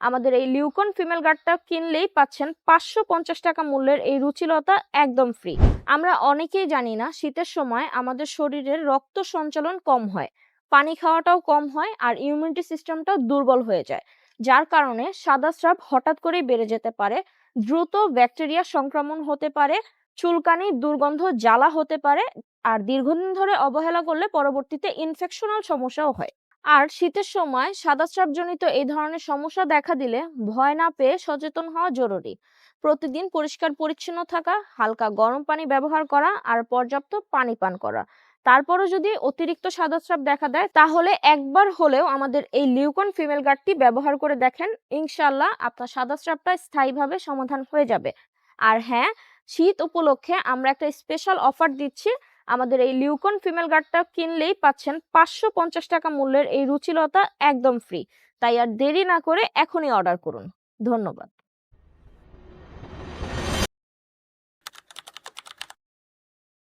আমাদের এই লিউকন ফিমেল গার্ডটা কিনলেই পাচ্ছেন 550 টাকা মূল্যের এই রুচিলতা একদম ফ্রি। আমরা অনেকেই জানি না শীতের সময় আমাদের শরীরের রক্ত সঞ্চালন কম হয়, পানি খাওয়াটাও কম হয়, আর ইমিউনিটি সিস্টেমটাও দুর্বল হয়ে যায়, যার কারণে সাদা স্রাব হঠাৎ করেই বেড়ে যেতে পারে, দ্রুত ব্যাকটেরিয়া সংক্রমণ হতে পারে, চুলকানি, দুর্গন্ধ, জ্বালা হতে পারে, আর দীর্ঘদিন ধরে অবহেলা করলে পরবর্তীতে ইনফেকশনাল সমস্যাও হয়। আর শীতের সময় সাদাস্রাবজনিত এই ধরনের সমস্যা দেখা দিলে ভয় না পেয়ে সচেতন হওয়া জরুরি। প্রতিদিন পরিষ্কার পরিচ্ছন্ন থাকা, হালকা গরম পানি ব্যবহার করা আর পর্যাপ্ত পানি পান করা। তারপরও যদি অতিরিক্ত সাদাস্রাব দেখা দেয় তাহলে একবার হলেও আমাদের এই লিউকন ফিমেল গার্ডটি ব্যবহার করে দেখেন। ইনশাল্লাহ আপনার সাদাস্রাবটা স্থায়ীভাবে সমাধান হয়ে যাবে। আর হ্যাঁ, শীত উপলক্ষে আমরা একটা স্পেশাল অফার দিচ্ছি। আমাদের এই লিউকন ফিমেল গার্ডটা কিনলেই পাচ্ছেন 550 টাকা মূল্যের এই রুচিলতা একদম ফ্রি। তাই আর দেরি না করে এখনই অর্ডার করুন। ধন্যবাদ।